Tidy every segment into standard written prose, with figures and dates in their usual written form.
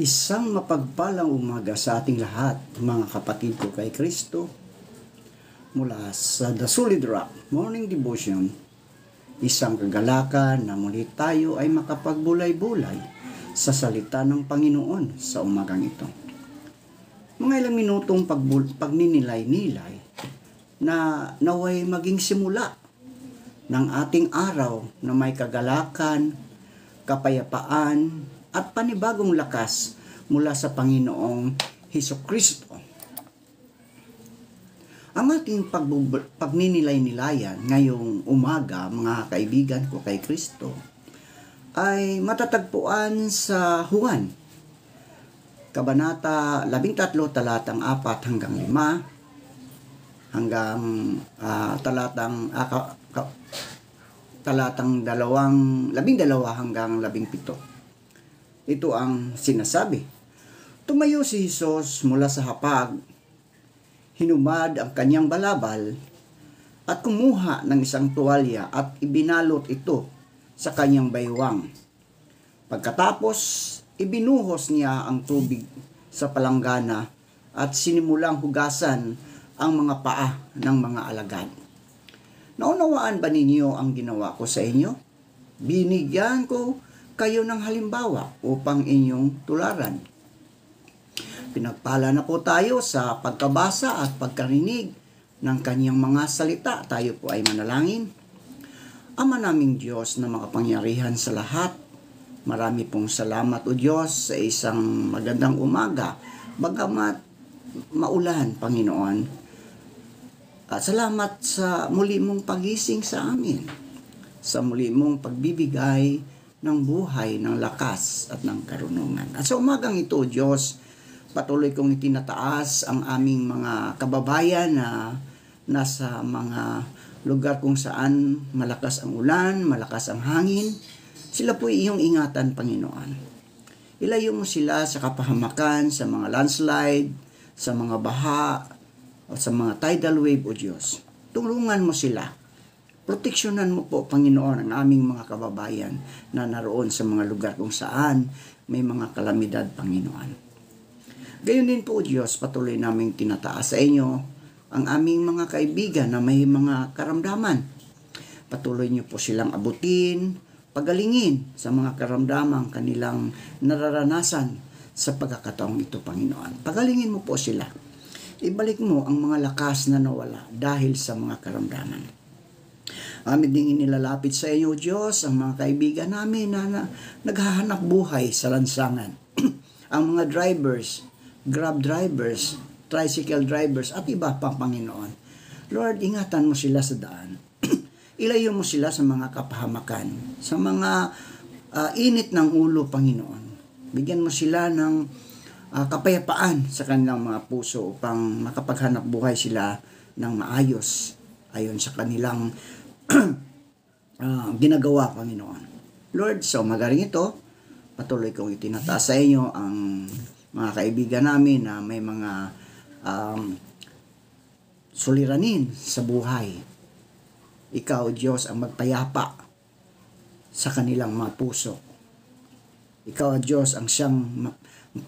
Isang mapagpalang umaga sa ating lahat, mga kapatid ko kay Kristo, mula sa The Solid Rock Morning Devotion. Isang kagalakan na muli tayo ay makapagbulay-bulay sa salita ng Panginoon sa umagang ito. Mga ilang minutong pagninilay-nilay na naway maging simula ng ating araw na may kagalakan, kapayapaan, at panibagong lakas mula sa Panginoong Hesukristo. Ang ating pagninilay-nilayan ngayong umaga, mga kaibigan ko kay Kristo, ay matatagpuan sa Juan, Kabanata 13, talatang 4 hanggang 5, hanggang talatang 12 hanggang 17. Ito ang sinasabi. Tumayo si Jesus mula sa hapag, hinubad ang kanyang balabal, at kumuha ng isang tuwalya at ibinalot ito sa kanyang baywang. Pagkatapos, ibinuhos niya ang tubig sa palanggana at sinimulang hugasan ang mga paa ng mga alagad. Naunawaan ba ninyo ang ginawa ko sa inyo? Binigyan ko kayo ng halimbawa upang inyong tularan. Pinagpala na po tayo sa pagkabasa at pagkarinig ng kanyang mga salita. Tayo po ay manalangin. Ama naming Diyos na makapangyarihan sa lahat, marami pong salamat o Diyos sa isang magandang umaga, bagamat maulan, Panginoon. At salamat sa muli mong pagising sa amin, sa muli mong pagbibigay ng buhay, ng lakas at ng karunungan. At sa umagang ito, Diyos, patuloy kong itinataas ang aming mga kababayan na nasa mga lugar kung saan malakas ang ulan, malakas ang hangin. Sila po iyong ingatan, Panginoon. Ilayo mo sila sa kapahamakan, sa mga landslide, sa mga baha, o sa mga tidal wave, o Diyos. Tulungan mo sila. Proteksyonan mo po, Panginoon, ang aming mga kababayan na naroon sa mga lugar kung saan may mga kalamidad, Panginoon. Gayon din po, Diyos, patuloy naming tinataas sa inyo ang aming mga kaibigan na may mga karamdaman. Patuloy niyo po silang abutin, pagalingin sa mga karamdamang kanilang nararanasan sa pagkakataong ito, Panginoon. Pagalingin mo po sila. Ibalik mo ang mga lakas na nawala dahil sa mga karamdaman. Amin ding inilalapit sa iyo, Diyos, ang mga kaibigan namin na naghahanap buhay sa lansangan. Ang mga drivers, grab drivers, tricycle drivers, at iba pang, Panginoon. Lord, ingatan mo sila sa daan. Ilayo mo sila sa mga kapahamakan, sa mga init ng ulo, Panginoon. Bigyan mo sila ng kapayapaan sa kanilang mga puso upang makapaghanap buhay sila ng maayos ayon sa kanilang ginagawa, Panginoon. Lord, sa umagaring ito, patuloy kong itinataas sa inyo ang mga kaibigan namin na may mga suliranin sa buhay. Ikaw, Diyos, ang magpayapa sa kanilang mga puso. Ikaw, Diyos, ang siyang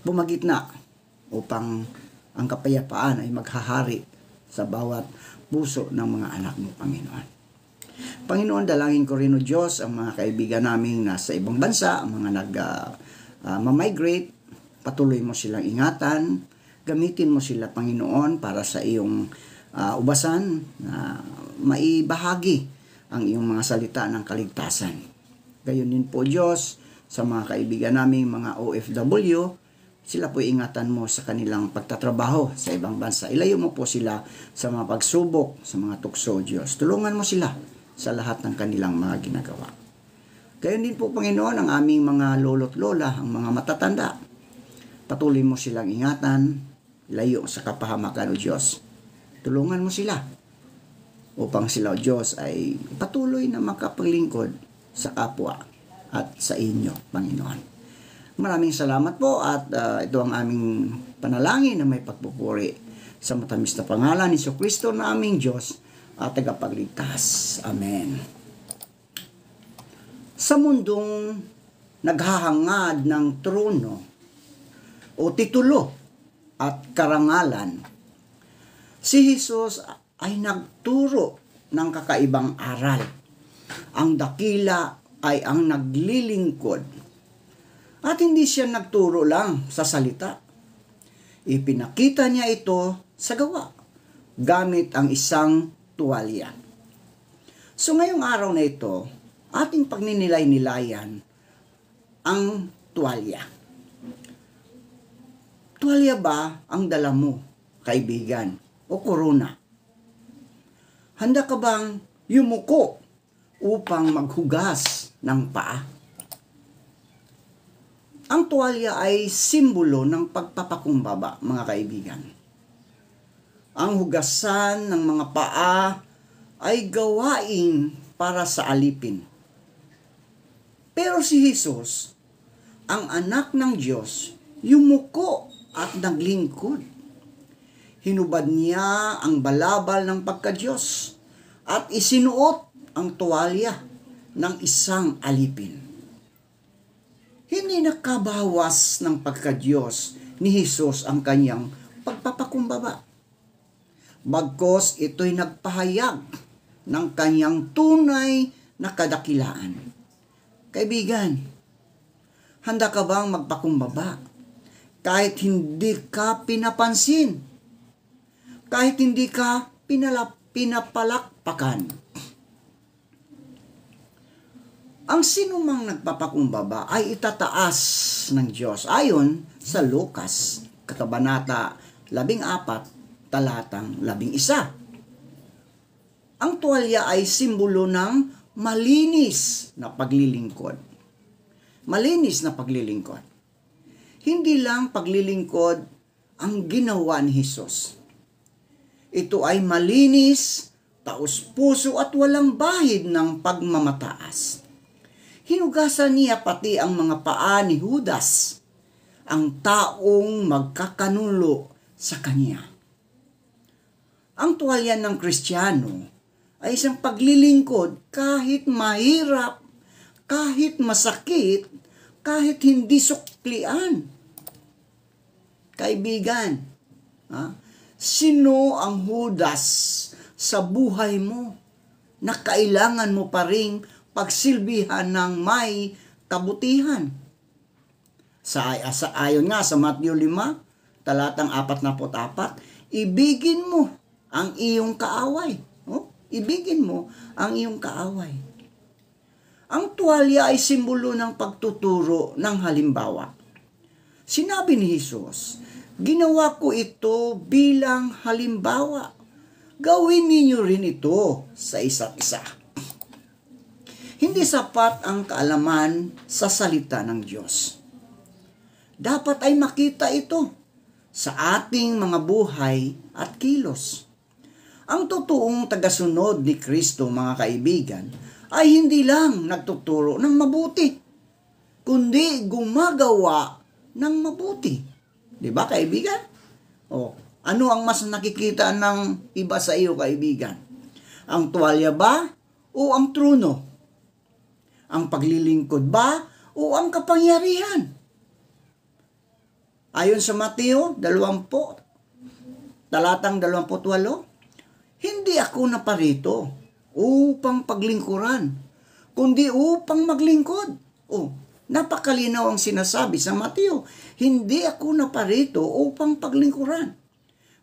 pumagitna upang ang kapayapaan ay maghahari sa bawat puso ng mga anak mo, Panginoon. Panginoon, dalangin ko rin, o Diyos, ang mga kaibigan naming nasa ibang bansa, ang mga nag-migrate, patuloy mo silang ingatan, gamitin mo sila, Panginoon, para sa iyong ubasan na maibahagi ang iyong mga salita ng kaligtasan. Gayon din po, Diyos, sa mga kaibigan naming mga OFW, sila po ingatan mo sa kanilang pagtatrabaho sa ibang bansa. Ilayo mo po sila sa mga pagsubok, sa mga tukso, Diyos. Tulungan mo sila sa lahat ng kanilang mga ginagawa. Gayon din po, Panginoon, ang aming mga lolo't lola, ang mga matatanda. Patuloy mo silang ingatan, ilayo sa kapahamakan, o Diyos. Tulungan mo sila upang sila, o Diyos, ay patuloy na makapaglingkod sa kapwa at sa inyo, Panginoon. Maraming salamat po at ito ang aming panalangin na may pagpupuri sa matamis na pangalan ni Jesucristo na aming Diyos at tagapagligtas. Amen. Sa mundong naghahangad ng trono, o titulo at karangalan. Si Jesus ay nagturo ng kakaibang aral. Ang dakila ay ang naglilingkod. At hindi siya nagturo lang sa salita. Ipinakita niya ito sa gawa, gamit ang isang tuwalya. So ngayong araw na ito, ating pagninilay-nilayan ang tuwalya. Tuwalya ba ang dala mo, kaibigan, o korona? Handa ka bang yumuko upang maghugas ng paa? Ang tuwalya ay simbolo ng pagpapakumbaba, mga kaibigan. Ang hugasan ng mga paa ay gawain para sa alipin. Pero si Jesus, ang anak ng Diyos, yumuko at naglingkod. Hinubad niya ang balabal ng pagka-Diyos at isinuot ang tuwalya ng isang alipin. Hindi nakabawas ng pagka-Diyos ni Jesus ang kanyang pagpapakumbaba. Bagkos ito'y nagpahayag ng kanyang tunay na kadakilaan. Kaibigan, handa ka bang magpakumbaba kahit hindi ka pinapansin? Kahit hindi ka pinapalakpakan? Ang sinumang nagpapakumbaba ay itataas ng Diyos ayon sa Lucas, Kabanata 14, talatang 11. Ang tuwalya ay simbolo ng malinis na paglilingkod. Malinis na paglilingkod. Hindi lang paglilingkod ang ginawa ni Jesus. Ito ay malinis, taos-puso at walang bahid ng pagmamataas. Hinugasan niya pati ang mga paa ni Judas, ang taong magkakanulo sa kanya. Ang tuwalya ng Kristiyano ay isang paglilingkod kahit mahirap, kahit masakit, kahit hindi suklian. Kaibigan, sino ang Judas sa buhay mo na kailangan mo pa ring pagsilbihan ng may kabutihan? Ayon nga sa Matthew 5, talatang 44, ibigin mo ang iyong kaaway. Ibigin mo ang iyong kaaway. Ang tuwalya ay simbolo ng pagtuturo ng halimbawa. Sinabi ni Jesus, ginawa ko ito bilang halimbawa. Gawin ninyo rin ito sa isa't isa. Hindi sapat ang kaalaman sa salita ng Diyos. Dapat ay makita ito sa ating mga buhay at kilos. Ang totoong tagasunod ni Kristo, mga kaibigan, ay hindi lang nagtuturo ng mabuti, kundi gumagawa ng mabuti. Di ba, kaibigan? Ano ang mas nakikita ng iba sa iyo, kaibigan? Ang tuwalya ba o ang trono? Ang paglilingkod ba o ang kapangyarihan? Ayon sa Mateo 20, talatang 28, hindi ako naparito upang paglingkuran, kundi upang maglingkod. Napakalinaw ang sinasabi sa Mateo. Hindi ako naparito upang paglingkuran,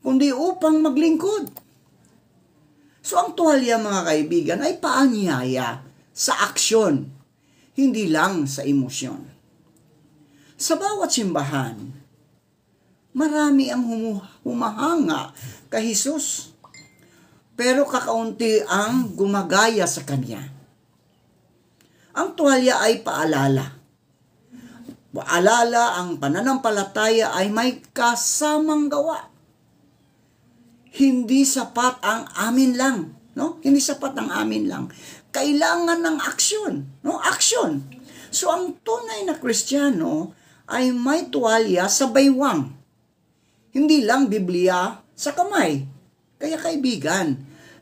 kundi upang maglingkod. So ang tuwalya, mga kaibigan, ay paanyaya sa aksyon, hindi lang sa emosyon. Sa bawat simbahan, marami ang humahanga kay Jesus, pero kakaunti ang gumagaya sa Kanya. Ang tuwalya ay paalala. Paalala ang pananampalataya ay may kasamang gawa. Hindi sapat ang amin lang. Hindi sapat ang amin lang. Kailangan ng aksyon. Aksyon. So ang tunay na Kristiyano ay may tuwalya sa baywang. Hindi lang Biblia sa kamay. Kaya kaibigan,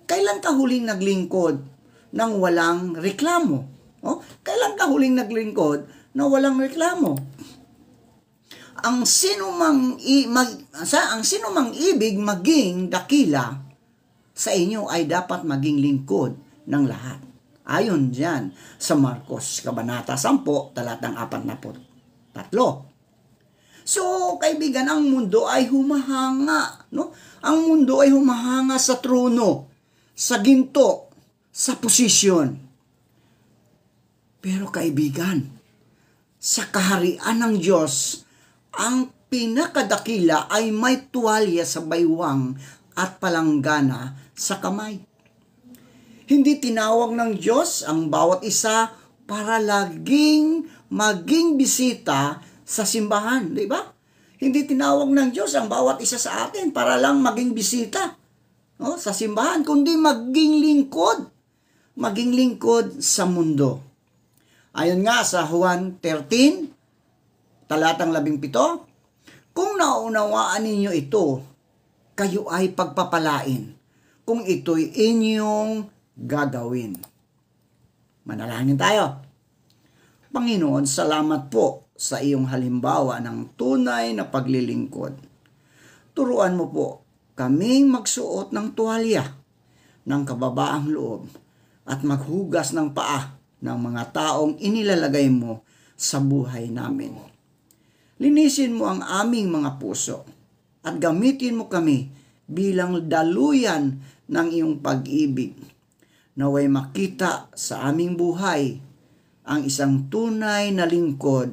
kailan ka huling naglingkod ng walang reklamo? Kailan ka huling naglingkod na walang reklamo? ang sinumang ibig maging dakila sa inyo ay dapat maging lingkod ng lahat. Ayon diyan sa Marcos Kabanata 10, talatang 43. So, kaibigan, ang mundo ay humahanga, no? Ang mundo ay humahanga sa trono, sa ginto, sa posisyon. Pero kaibigan, sa kaharian ng Diyos, ang pinakadakila ay may tuwalya sa baywang at palanggana sa kamay. Hindi tinawag ng Diyos ang bawat isa para maging bisita sa simbahan, di ba? Hindi tinawag ng Diyos ang bawat isa sa atin para lang maging bisita, no, sa simbahan, kundi maging lingkod sa mundo. Ayon nga sa Juan 13, talatang 17, kung naunawaan ninyo ito, kayo ay pagpapalain kung ito'y inyong gagawin. Manalangin tayo. Panginoon, salamat po sa iyong halimbawa ng tunay na paglilingkod. Turuan mo po kaming magsuot ng tuwalya ng kababaang loob at maghugas ng paa ng mga taong inilalagay mo sa buhay namin. Linisin mo ang aming mga puso at gamitin mo kami bilang daluyan ng iyong pag-ibig. Naway makita sa aming buhay ang isang tunay na lingkod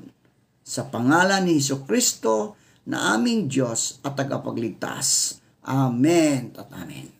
sa pangalan ni Jesucristo na aming Diyos at tagapagligtas. Amen at amen.